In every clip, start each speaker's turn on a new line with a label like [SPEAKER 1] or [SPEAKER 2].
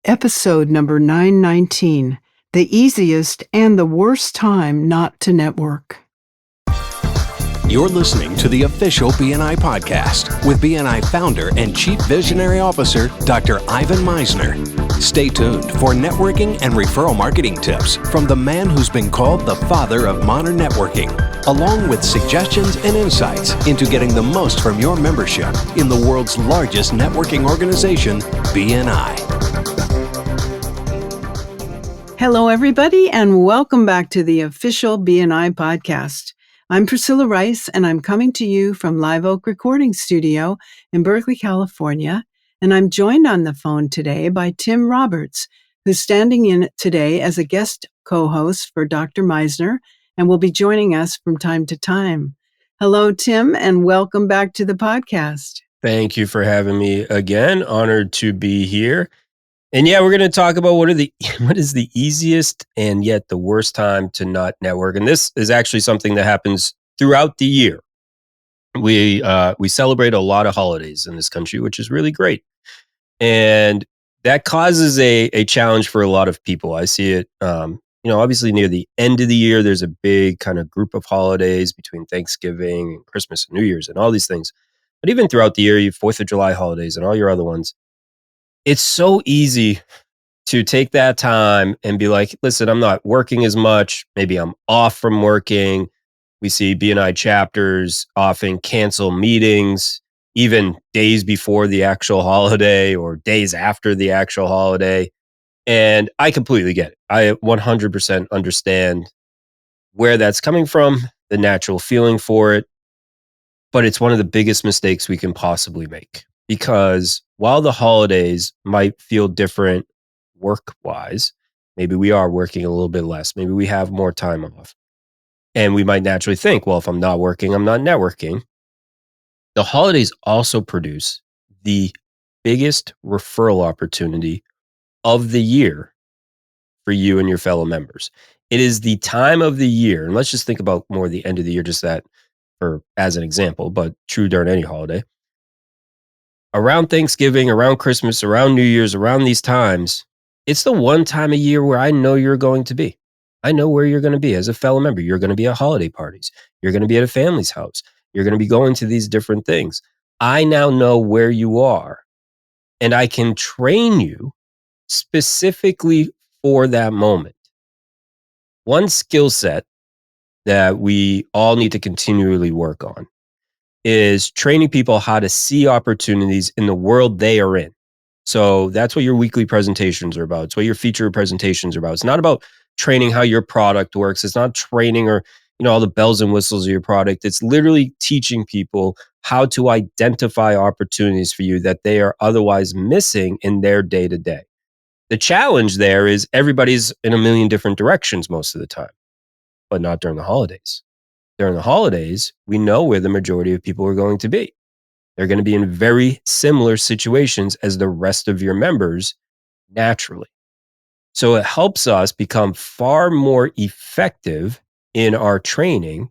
[SPEAKER 1] Episode number 919, The Easiest and the Worst Time Not to Network.
[SPEAKER 2] You're listening to the official BNI podcast with BNI founder and Chief Visionary Officer, Dr. Ivan Misner. Stay tuned for networking and referral marketing tips from the man who's been called the father of modern networking, along with suggestions and insights into getting the most from your membership in the world's largest networking organization, BNI.
[SPEAKER 1] Hello, everybody, and welcome back to the official BNI podcast. I'm Priscilla Rice, and I'm coming to you from Live Oak Recording Studio in Berkeley, California. And I'm joined on the phone today by Tim Roberts, who's standing in today as a guest co-host for Dr. Misner and will be joining us from time to time. Hello, Tim, and welcome back to the podcast.
[SPEAKER 3] Thank you for having me again. Honored to be here. And yeah, we're going to talk about what is the easiest and yet the worst time to not network. And this is actually something that happens throughout the year. We celebrate a lot of holidays in this country, which is really great. And that causes a challenge for a lot of people. I see it, obviously near the end of the year, there's a big kind of group of holidays between Thanksgiving and Christmas and New Year's and all these things. But even throughout the year, you have 4th of July holidays and all your other ones. It's so easy to take that time and be like, listen, I'm not working as much. Maybe I'm off from working. We see BNI chapters often cancel meetings, even days before the actual holiday or days after the actual holiday. And I completely get it. I 100% understand where that's coming from, the natural feeling for it. But it's one of the biggest mistakes we can possibly make. Because while the holidays might feel different work-wise, maybe we are working a little bit less, maybe we have more time off. And we might naturally think, well, if I'm not working, I'm not networking. The holidays also produce the biggest referral opportunity of the year for you and your fellow members. It is the time of the year, and let's just think about more the end of the year, just that, or as an example, but true during any holiday. Around Thanksgiving, around Christmas, around New Year's, around these times, it's the one time a year where I know you're going to be. I know where you're going to be as a fellow member. You're going to be at holiday parties. You're going to be at a family's house. You're going to be going to these different things. I now know where you are, and I can train you specifically for that moment. One skill set that we all need to continually work on is training people how to see opportunities in the world they are in. So that's what your weekly presentations are about. It's what your feature presentations are about. It's not about training how your product works. It's not training or all the bells and whistles of your product. It's literally teaching people how to identify opportunities for you that they are otherwise missing in their day-to-day. The challenge there is everybody's in a million different directions most of the time, but not during the holidays. During the holidays, we know where the majority of people are going to be. They're going to be in very similar situations as the rest of your members naturally. So it helps us become far more effective in our training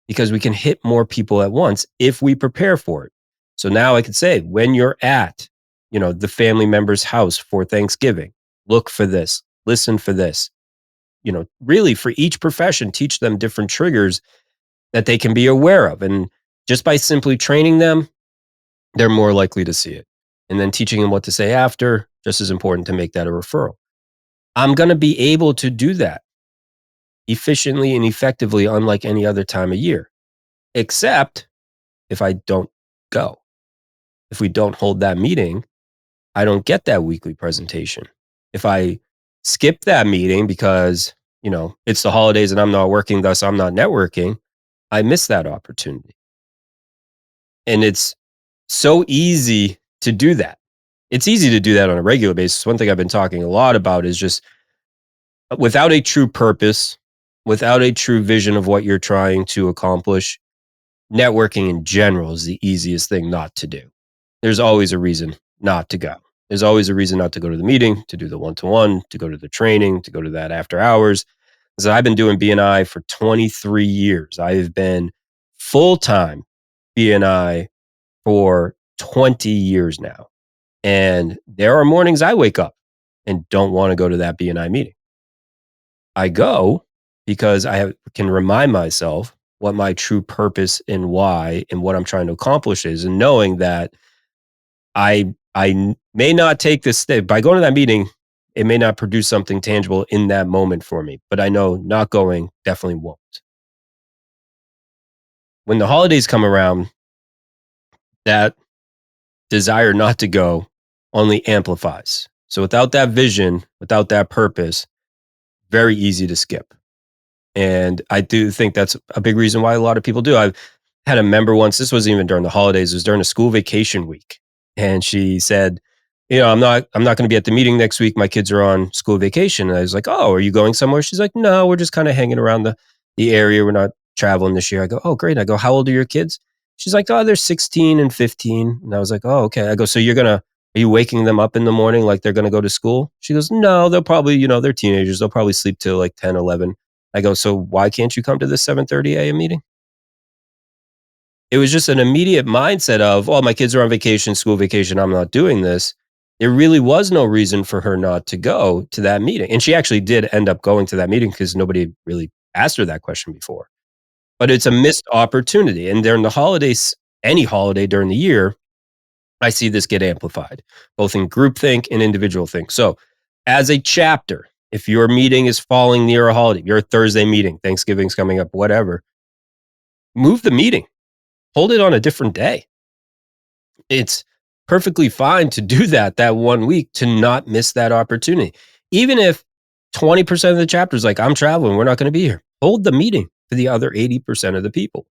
[SPEAKER 3] because we can hit more people at once if we prepare for it. So now I could say, when you're at, the family member's house for Thanksgiving, look for this, listen for this. Really for each profession, teach them different triggers that they can be aware of. And just by simply training them, they're more likely to see it. And then teaching them what to say after, just as important to make that a referral. I'm going to be able to do that efficiently and effectively, unlike any other time of year, except if I don't go. If we don't hold that meeting, I don't get that weekly presentation. If I skip that meeting because, it's the holidays and I'm not working, thus I'm not networking, I miss that opportunity. And it's so easy to do that. It's easy to do that on a regular basis. One thing I've been talking a lot about is just without a true purpose, without a true vision of what you're trying to accomplish, networking in general is the easiest thing not to do. There's always a reason not to go. There's always a reason not to go to the meeting, to do the one-to-one, to go to the training, to go to that after hours. So I've been doing BNI for 23 years. I've been full-time BNI for 20 years now. And there are mornings I wake up and don't want to go to that BNI meeting. I go because can remind myself what my true purpose and why and what I'm trying to accomplish is, and knowing that I may not take this step by going to that meeting. It may not produce something tangible in that moment for me, but I know not going definitely won't. When the holidays come around, that desire not to go only amplifies. So without that vision, without that purpose, very easy to skip. And I do think that's a big reason why a lot of people do. I've had a member once, this wasn't even during the holidays, it was during a school vacation week. And she said, I'm not going to be at the meeting next week. My kids are on school vacation. And I was like, oh, are you going somewhere? She's like, no, we're just kind of hanging around the area. We're not traveling this year. I go, oh, great. I go, how old are your kids? She's like, oh, they're 16 and 15. And I was like, oh, okay. I go, so are you waking them up in the morning like they're going to go to school? She goes, no, they'll probably, they're teenagers. They'll probably sleep till like 10, 11. I go, so why can't you come to the 7:30 a.m. meeting? It was just an immediate mindset of, oh, my kids are on vacation, school vacation. I'm not doing this. There really was no reason for her not to go to that meeting. And she actually did end up going to that meeting because nobody really asked her that question before. But it's a missed opportunity. And during the holidays, any holiday during the year, I see this get amplified, both in groupthink and individual think. So as a chapter, if your meeting is falling near a holiday, your Thursday meeting, Thanksgiving's coming up, whatever, move the meeting, hold it on a different day. It's perfectly fine to do that one week, to not miss that opportunity. Even if 20% of the chapter is like, I'm traveling, we're not going to be here. Hold the meeting for the other 80% of the people.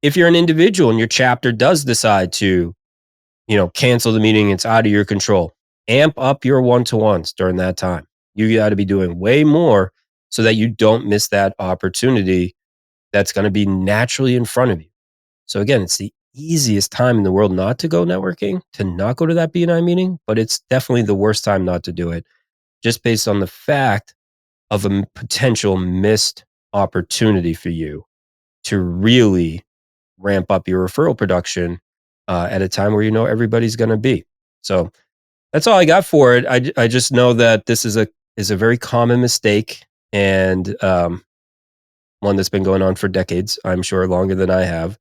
[SPEAKER 3] If you're an individual and your chapter does decide to, cancel the meeting, it's out of your control. Amp up your one-to-ones during that time. You got to be doing way more so that you don't miss that opportunity that's going to be naturally in front of you. So again, it's the easiest time in the world not to go networking, to not go to that BNI meeting, but it's definitely the worst time not to do it, just based on the fact of a potential missed opportunity for you to really ramp up your referral production at a time where everybody's going to be. So that's all I got for it. I just know that this is a very common mistake, and one that's been going on for decades, I'm sure longer than I have,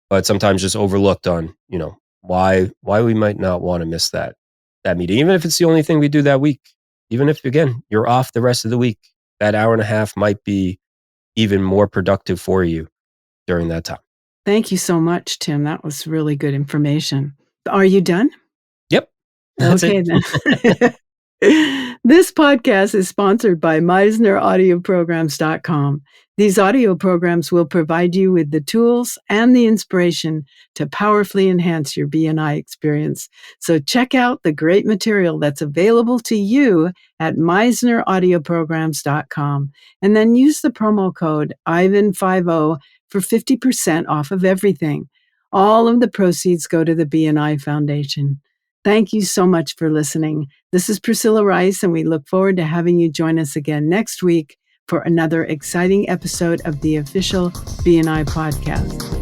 [SPEAKER 3] but sometimes just overlooked on, why we might not want to miss that meeting, even if it's the only thing we do that week. Even if, again, you're off the rest of the week, that hour and a half might be even more productive for you during that time.
[SPEAKER 1] Thank you so much, Tim. That was really good information. Are you done?
[SPEAKER 3] Yep. That's
[SPEAKER 1] okay,
[SPEAKER 3] it.
[SPEAKER 1] Then. This podcast is sponsored by MeisnerAudioprograms.com. These audio programs will provide you with the tools and the inspiration to powerfully enhance your BNI experience. So check out the great material that's available to you at MeisnerAudioprograms.com, and then use the promo code IVAN50 for 50% off of everything. All of the proceeds go to the BNI Foundation. Thank you so much for listening. This is Priscilla Rice, and we look forward to having you join us again next week for another exciting episode of the official BNI podcast.